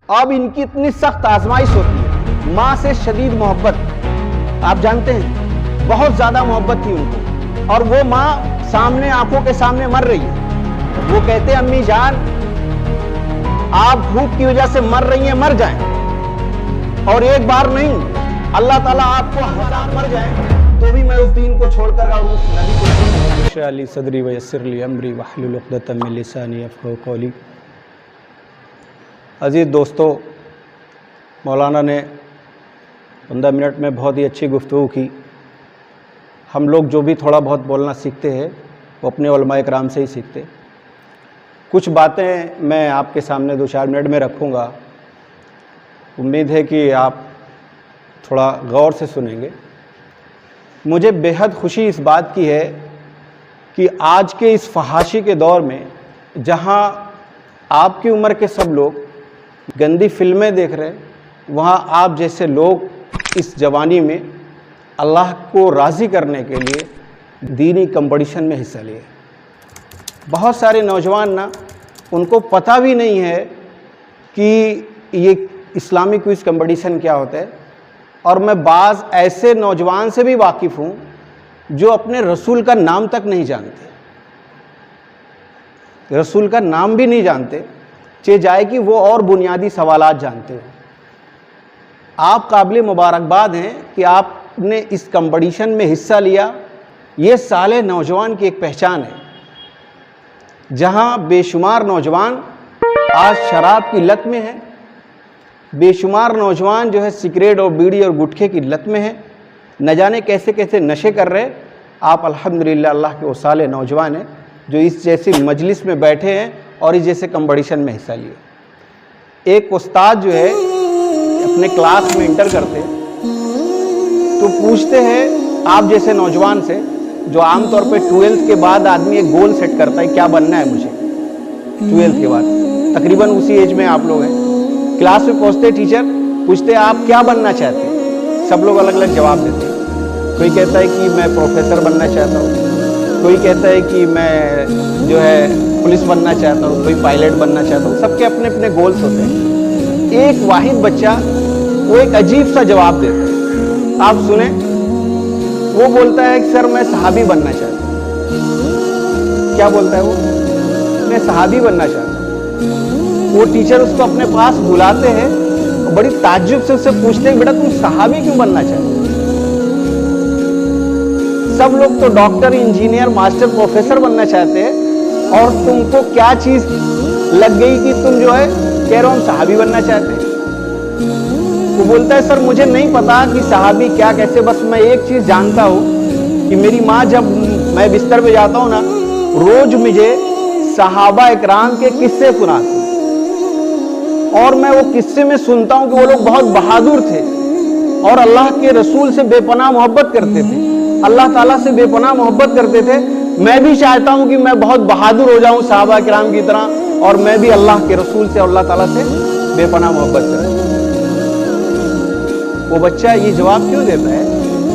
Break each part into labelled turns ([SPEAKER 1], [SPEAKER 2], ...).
[SPEAKER 1] اب ان کی اتنی سخت آزمائش ہوتی ہے، ماں سے شدید محبت، آپ جانتے ہیں بہت زیادہ محبت تھی ان کو، اور وہ ماں سامنے آنکھوں کے سامنے مر رہی ہے، وہ کہتے ہیں امی جان آپ بھوک کی وجہ سے مر رہی ہیں، مر جائیں، اور ایک بار نہیں اللہ تعالیٰ آپ کو 1000 مر جائیں تو بھی میں اس دین کو چھوڑ کر اور اس نبی کو اشرح لی صدری ویسر لی امری واحلل عقدۃ من لسانی یفقہوا قولی۔ عزیز دوستو، مولانا نے 15 منٹ میں بہت ہی اچھی گفتگو کی۔ ہم لوگ جو بھی تھوڑا بہت بولنا سیکھتے ہیں وہ اپنے علماء کرام سے ہی سیکھتے۔ کچھ باتیں میں آپ کے سامنے 2-4 منٹ میں رکھوں گا، امید ہے کہ آپ تھوڑا غور سے سنیں گے۔ مجھے بے حد خوشی اس بات کی ہے کہ آج کے اس فحاشی کے دور میں جہاں آپ کی عمر کے سب لوگ گندی فلمیں دیکھ رہے، وہاں آپ جیسے لوگ اس جوانی میں اللہ کو راضی کرنے کے لیے دینی کمپٹیشن میں حصہ لیے۔ بہت سارے نوجوان نا ان کو پتہ بھی نہیں ہے کہ یہ اسلامی کوئز کمپٹیشن کیا ہوتا ہے، اور میں بعض ایسے نوجوان سے بھی واقف ہوں جو اپنے رسول کا نام تک نہیں جانتے، رسول کا نام بھی نہیں جانتے، چہ جائے کہ وہ اور بنیادی سوالات جانتے ہیں۔ آپ قابل مبارکباد ہیں کہ آپ نے اس کمپٹیشن میں حصہ لیا، یہ صالح نوجوان کی ایک پہچان ہے۔ جہاں بے شمار نوجوان آج شراب کی لت میں ہیں، بے شمار نوجوان جو ہے سگریٹ اور بیڑی اور گٹکے کی لت میں ہیں، نہ جانے کیسے کیسے نشے کر رہے، آپ الحمدللہ اللہ کے وہ صالح نوجوان ہیں جو اس جیسی مجلس میں بیٹھے ہیں اور اس جیسے کمپٹیشن میں حصہ لیے۔ ایک استاد جو ہے اپنے کلاس میں انٹر کرتے تو پوچھتے ہیں آپ جیسے نوجوان سے، جو عام طور پہ 12th کے بعد آدمی ایک گول سیٹ کرتا ہے، کیا بننا ہے مجھے 12th کے بعد، تقریباً اسی ایج میں آپ لوگ ہیں۔ کلاس میں پہنچتے ٹیچر پوچھتے آپ کیا بننا چاہتے ہیں، سب لوگ الگ الگ جواب دیتے ہیں۔ کوئی کہتا ہے کہ میں پروفیسر بننا چاہتا ہوں، کوئی کہتا ہے کہ میں جو ہے پولیس بننا چاہتا ہوں، کوئی پائلٹ بننا چاہتا ہوں، سب کے اپنے اپنے گولز ہوتے ہیں۔ ایک واحد بچہ وہ ایک عجیب سا جواب دیتا ہے، آپ سنیں، وہ بولتا ہے کہ سر میں صحابی بننا چاہتا ہوں۔ کیا بولتا ہے وہ؟ میں صحابی بننا چاہتا ہوں۔ وہ ٹیچر اس کو اپنے پاس بلاتے ہیں اور بڑی تعجب سے اس سے پوچھتے ہیں بیٹا تم صحابی کیوں بننا چاہتے ہو؟ سب لوگ تو ڈاکٹر، انجینئر، ماسٹر، پروفیسر بننا چاہتے ہیں، اور تم کو کیا چیز لگ گئی کہ تم جو ہے کہہ رہے ہو ہم صحابی بننا چاہتے ہیں؟ وہ بولتا ہے سر مجھے نہیں پتا کہ صحابی کیا کیسے، بس میں ایک چیز جانتا ہوں کہ میری ماں جب میں بستر پہ جاتا ہوں نا، روز مجھے صحابہ اکرام کے قصے سناتی، اور میں وہ قصے میں سنتا ہوں کہ وہ لوگ بہت بہادر تھے اور اللہ کے رسول سے بے پناہ محبت کرتے تھے، اللہ تعالیٰ سے بے پناہ محبت کرتے تھے۔ میں بھی چاہتا ہوں کہ میں بہت بہادر ہو جاؤں صحابہ کرام کی طرح، اور میں بھی اللہ کے رسول سے اور اللہ تعالیٰ سے بے پناہ محبت کروں۔ وہ بچہ یہ جواب کیوں دیتا ہے؟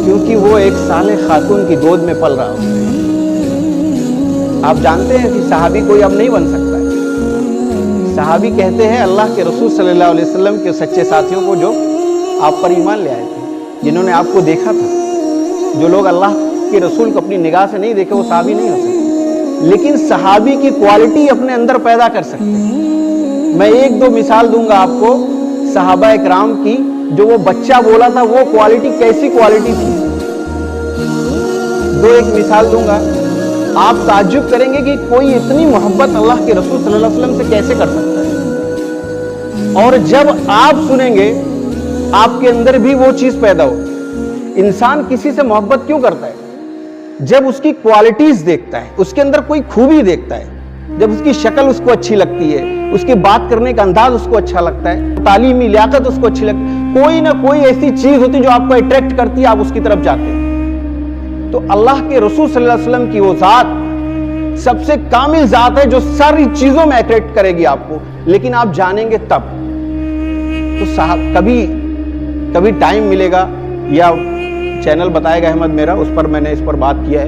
[SPEAKER 1] کیونکہ وہ ایک صالح خاتون کی گود میں پل رہا ہوتا ہے۔ آپ جانتے ہیں کہ صحابی کوئی اب نہیں بن سکتا ہے۔ صحابی کہتے ہیں اللہ کے رسول صلی اللہ علیہ وسلم کے سچے ساتھیوں کو جو آپ پر ایمان لے آئے تھے، جنہوں نے آپ کو دیکھا تھا۔ جو لوگ اللہ کے رسول کو اپنی نگاہ سے نہیں دیکھے وہ صحابی نہیں ہو سکتے، لیکن صحابی کی کوالٹی اپنے اندر پیدا کر سکتے ہیں۔ میں 1-2 مثال دوں گا آپ کو صحابہ اکرام کی، جو وہ بچہ بولا تھا وہ کوالٹی کیسی کوالٹی تھی۔ 2-1 مثال دوں گا، آپ تعجب کریں گے کہ کوئی اتنی محبت اللہ کے رسول صلی اللہ علیہ وسلم سے کیسے کر سکتا ہے، اور جب آپ سنیں گے آپ کے اندر بھی وہ چیز پیدا ہو۔ انسان کسی سے محبت کیوں کرتا ہے؟ جب اس کی کوالٹیز دیکھتا ہے، اس کے اندر کوئی خوبی دیکھتا ہے، جب اس کی شکل اس کو اچھی لگتی ہے، اس کی بات کرنے کا انداز اس کو اچھا لگتا ہے، تعلیمی لیاقت اس کو اچھی لگتی ہے، کوئی نہ کوئی ایسی چیز ہوتی ہے جو آپ کو اٹریکٹ کرتی ہے، آپ اس کی طرف جاتے ہیں۔ تو اللہ کے رسول صلی اللہ علیہ وسلم کی وہ ذات سب سے کامل ذات ہے جو ساری چیزوں میں اٹریکٹ کرے گی آپ کو، لیکن آپ جانیں گے تب۔ تو کبھی ٹائم ملے گا یا چینل بتائے گا احمد میرا، اس پر میں نے اس پر بات کیا ہے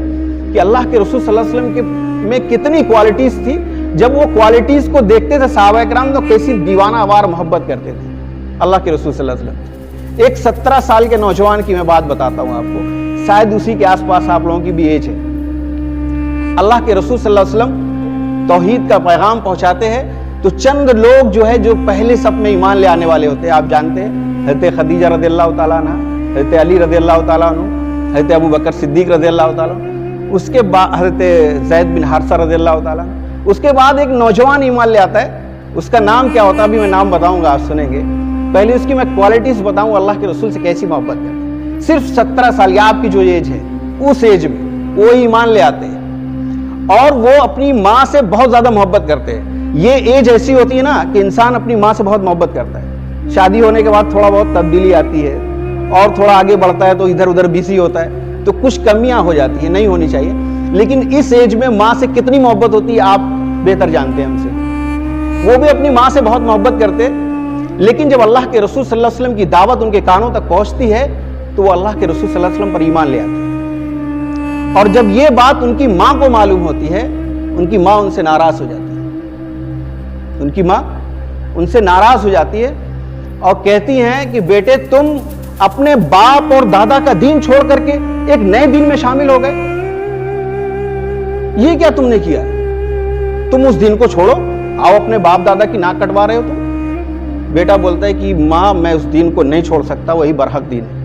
[SPEAKER 1] کہ اللہ کے رسول صلی اللہ علیہ وسلم کے میں کتنی کوالٹیز تھی جب وہ کوالٹیز کو دیکھتے تھے صحابہ کرام تو کیسی دیوانہ وار محبت کرتے تھے اللہ کے رسول صلی اللہ علیہ وسلم۔ ایک 17 سال کے نوجوان کی میں بات بتاتا ہوں آپ کو، شاید اسی کے آس پاس آپ لوگوں کی بھی ایج ہے۔ اللہ کے رسول صلی اللہ علیہ وسلم توحید کا پیغام پہنچاتے ہیں تو چند لوگ جو ہے جو پہلے صف میں ایمان لے آنے والے ہوتے ہیں، آپ جانتے ہیں حضرت خدیجہ رضی اللہ تعالیٰ عنہ، حضرت علی رضی اللہ تعالیٰ عنہ، حضرت ابو بکر صدیق رضی اللہ تعالیٰ عنہ، اس کے بعد حضرت زید بن حارثہ رضی اللہ تعالیٰ عنہ، اس کے بعد ایک نوجوان ایمان لے آتا ہے، اس کا نام کیا ہوتا ہے ابھی میں نام بتاؤں گا، آپ سنیں گے۔ پہلے اس کی میں کوالٹیز بتاؤں اللہ کے رسول سے کیسی محبت کرتے ہیں۔ صرف 17 سال یا آپ کی جو ایج ہے اس ایج میں وہ ایمان لے آتے ہیں اور وہ اپنی ماں سے بہت زیادہ محبت کرتے ہیں۔ یہ ایج ایسی ہوتی ہے نا کہ انسان اپنی ماں سے بہت محبت کرتا ہے۔ شادی ہونے کے بعد تھوڑا بہت تبدیلی آتی ہے اور تھوڑا آگے بڑھتا ہے تو ادھر ادھر بزی ہوتا ہے تو کچھ کمیاں ہو جاتی ہیں، نہیں ہونی چاہیے، لیکن اس ایج میں ماں سے کتنی محبت ہوتی ہے آپ بہتر جانتے ہیں ہم سے۔ وہ بھی اپنی ماں سے بہت محبت کرتے، لیکن جب اللہ کے رسول صلی اللہ علیہ وسلم کی دعوت ان کے کانوں تک پہنچتی ہے تو وہ اللہ کے رسول صلی اللہ علیہ وسلم پر ایمان لے آتے ہیں، اور جب یہ بات ان کی ماں کو معلوم ہوتی ہے ان کی ماں ان سے ناراض ہو جاتی ہے، ان کی ماں ان سے ناراض ہو جاتی ہے اور کہتی ہیں کہ بیٹے تم اپنے باپ اور دادا کا دین چھوڑ کر کے ایک نئے دین میں شامل ہو گئے، یہ کیا تم نے کیا؟ تم اس دین کو چھوڑو، آؤ اپنے باپ دادا کی ناک کٹوا رہے ہو تم۔ بیٹا بولتا ہے کہ ماں میں اس دین کو نہیں چھوڑ سکتا، وہی برحق دین ہے۔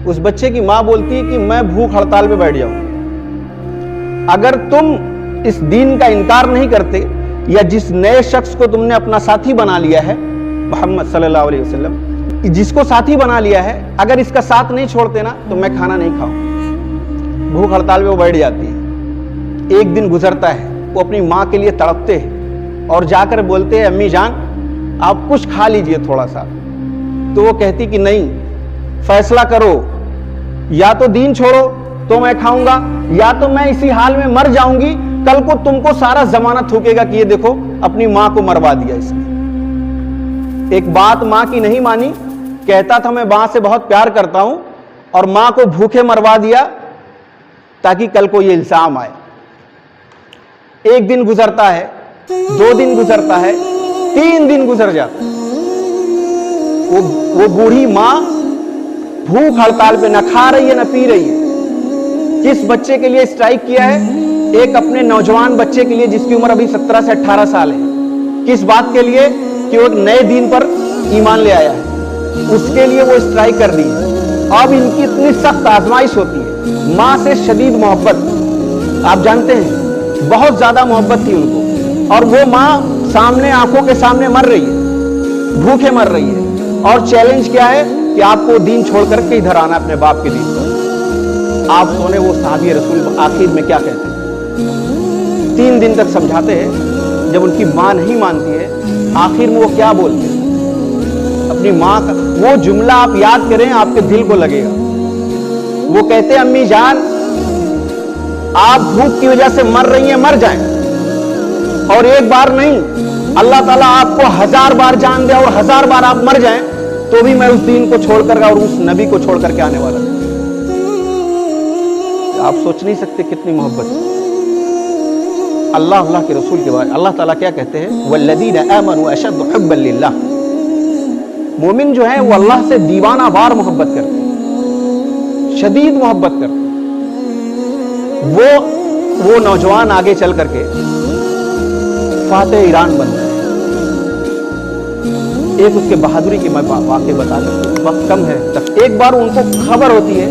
[SPEAKER 1] اس بچے کی ماں بولتی ہے کہ میں بھوک ہڑتال پہ بیٹھ جاؤں، اگر تم اس دین کا انکار نہیں کرتے یا جس نئے شخص کو تم نے اپنا ساتھی بنا لیا ہے محمد صلی اللہ علیہ وسلم، جس کو ساتھی بنا لیا ہے، اگر اس کا ساتھ نہیں چھوڑتے نا تو میں کھانا نہیں کھاؤں۔ بھوک ہڑتال پہ وہ بیٹھ جاتی ہے۔ ایک دن گزرتا ہے، وہ اپنی ماں کے لیے تڑپتے ہیں اور جا کر بولتے ہیں امی جان آپ کچھ کھا لیجئے تھوڑا سا، تو وہ کہتی کہ نہیں، فیصلہ کرو، یا تو دین چھوڑو تو میں کھاؤں گا یا تو میں اسی حال میں مر جاؤں گی، کل کو تم کو سارا زمانہ تھوکے گا کہ یہ دیکھو اپنی ماں کو مروا دیا اس نے۔ ایک بات ماں کی نہیں مانی، کہتا تھا میں ماں سے بہت پیار کرتا ہوں اور ماں کو بھوکے مروا دیا تاکہ کل کو یہ الزام آئے۔ ایک دن گزرتا ہے، 2 دن گزرتا ہے، 3 دن گزر جاتا ہے، وہ بوڑھی ماں بھوک ہڑتال پہ نہ کھا رہی ہے نہ پی رہی ہے۔ کس بچے کے لیے اسٹرائک کیا ہے؟ ایک اپنے نوجوان بچے کے لیے جس کی عمر ابھی 17 سے 18 سال ہے۔ کس بات کے لیے؟ کہ وہ ایک نئے دین پر ایمان لے آیا ہے، اس کے لیے وہ اسٹرائک کر دی ہے۔ اب ان کی اتنی سخت آزمائش ہوتی ہے، ماں سے شدید محبت، آپ جانتے ہیں بہت زیادہ محبت تھی ان کو، اور وہ ماں سامنے آنکھوں کے سامنے مر رہی ہے، بھوکے مر رہی ہے، اور چیلنج کیا ہے کہ آپ کو دین چھوڑ کر کے ادھر آنا اپنے باپ کے دین پر۔ آپ سونے وہ صحابی رسول آخر میں کیا کہتے ہیں؟ 3 دن تک سمجھاتے ہیں، جب ان کی ماں نہیں مانتی ہے آخر میں وہ کیا بولتے ہیں؟ اپنی ماں کا وہ جملہ آپ یاد کریں، آپ کے دل کو لگے گا۔ وہ کہتے ہیں امی جان آپ بھوک کی وجہ سے مر رہی ہیں، مر جائیں، اور ایک بار نہیں، اللہ تعالیٰ آپ کو 1000 بار جان دے اور 1000 بار آپ مر جائیں تو بھی میں اس دین کو چھوڑ کر اور اس نبی کو چھوڑ کر کے آنے والا ہوں۔ آپ سوچ نہیں سکتے کتنی محبت۔ اللہ کے رسول کے بارے اللہ تعالیٰ کیا کہتے ہیں؟ والذین آمنوا اشد حبا للہ، مومن جو ہیں وہ اللہ سے دیوانہ وار محبت کرتے ہیں، شدید محبت کرتے ہیں۔ وہ نوجوان آگے چل کر کے فاتح ایران بنتا ہے۔ ایک اس کے بہادری کی میں واقعہ بتا دوں، وقت کم ہے۔ ایک بار ان کو خبر ہوتی ہے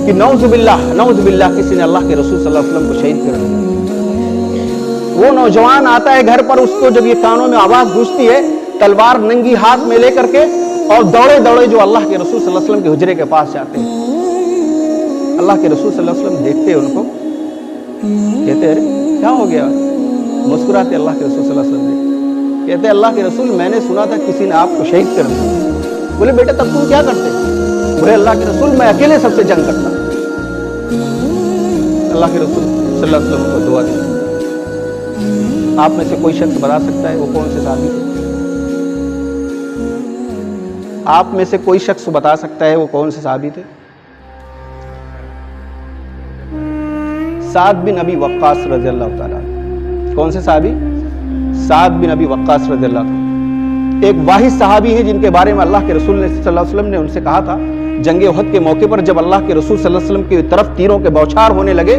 [SPEAKER 1] کہ نعوذ باللہ کسی نے اللہ کے رسول صلی اللہ علیہ وسلم کو شہید کر دیا۔ وہ نوجوان آتا ہے گھر پر، اس کو جب یہ کانوں میں آواز گونجتی ہے، تلوار ننگی ہاتھ میں لے کر کے اور دوڑے دوڑے جو اللہ کے رسول صلی اللہ علیہ وسلم کے حجرے کے پاس جاتے ہیں۔ اللہ کے رسول صلی اللہ علیہ وسلم دیکھتے ہیں ان کو، کہتے ہیں ارے کیا ہو گیا؟ مسکراتے اللہ کے رسول صلی اللہ علیہ وسلم دیکھتے، کہتے ہیں اللہ کے رسول میں نے سنا تھا کسی نے آپ کو شہید کر دیا۔ بولے بیٹے تب تم کیا کرتے؟ بولے اللہ کے رسول میں اکیلے سب سے جنگ کرتا۔ اللہ کے رسول صلی اللہ علیہ وسلم کو دعا دی۔ آپ میں سے کوئی شخص بتا سکتا ہے وہ کون سے صحابی تھے؟ آپ میں سے کوئی شخص بتا سکتا ہے وہ کون سے صحابی تھے؟ سعد بن ابی وقاص رضی اللہ تعالیٰ عنہ۔ کون سے صحابی؟ سعد بن ابی وقاص رضی اللہ عنہ، ایک واحد صحابی ہیں جن کے بارے میں اللہ کے رسول صلی اللہ علیہ وسلم نے ان سے کہا تھا جنگ احد کے موقع پر جب اللہ کے رسول صلی اللہ علیہ وسلم کی طرف تیروں کے بوچھار ہونے لگے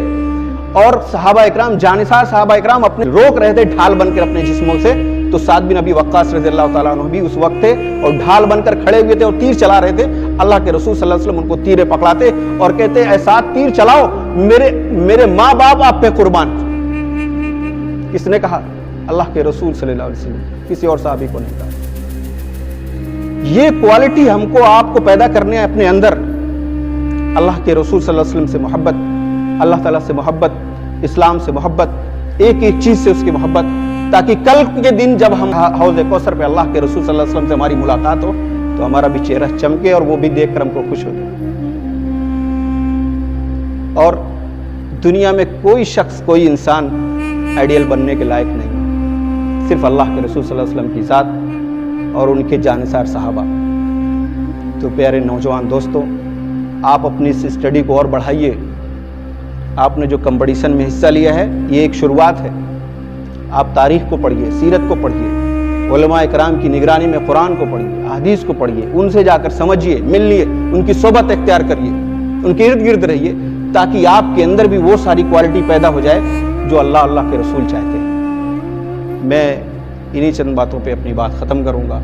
[SPEAKER 1] اور صحابہ اکرام جانثار صحابہ اکرام اپنے روک رہے تھے ڈھال بن کر اپنے جسموں سے، تو سعد بن ابی وقاص رضی اللہ تعالیٰ عنہ بھی اس وقت تھے اور ڈھال بن کر کھڑے ہوئے تھے اور تیر چلا رہے تھے۔ اللہ کے رسول صلی اللہ علیہ وسلم ان کو تیرے پکڑاتے اور کہتے اے سعد تیر چلاؤ، میرے ماں باپ آپ پہ قربان۔ کس نے کہا؟ اللہ کے رسول صلی اللہ علیہ وسلم، کسی اور صحابی کو نہیں کہا۔ یہ کوالٹی ہم کو آپ کو پیدا کرنے ہیں اپنے اندر، اللہ کے رسول صلی اللہ علیہ وسلم سے محبت، اللہ تعالیٰ سے محبت، اسلام سے محبت، ایک ایک چیز سے اس کی محبت، تاکہ کل کے دن جب ہم حوض کوثر پہ اللہ کے رسول صلی اللہ علیہ وسلم سے ہماری ملاقات ہو تو ہمارا بھی چہرہ چمکے اور وہ بھی دیکھ کر ہم کو خوش ہو جائے۔ اور دنیا میں کوئی شخص، کوئی انسان آئیڈیل بننے کے لائق نہیں، صرف اللہ کے رسول صلی اللہ علیہ وسلم کی ذات اور ان کے جانثار صحابہ۔ تو پیارے نوجوان دوستوں، آپ اپنی اس اسٹڈی کو اور بڑھائیے۔ آپ نے جو کمپٹیشن میں حصہ لیا ہے یہ ایک شروعات ہے، آپ تاریخ کو پڑھیے، سیرت کو پڑھیے، علماء اکرام کی نگرانی میں قرآن کو پڑھیے، احادیث کو پڑھیے، ان سے جا کر سمجھیے، ملیے، ان کی صحبت اختیار کریے، ان کے ارد گرد رہیے، تاکہ آپ کے اندر بھی وہ ساری کوالٹی پیدا ہو جائے جو اللہ کے رسول چاہتے ہیں۔ میں انہی چند باتوں پہ اپنی بات ختم کروں گا۔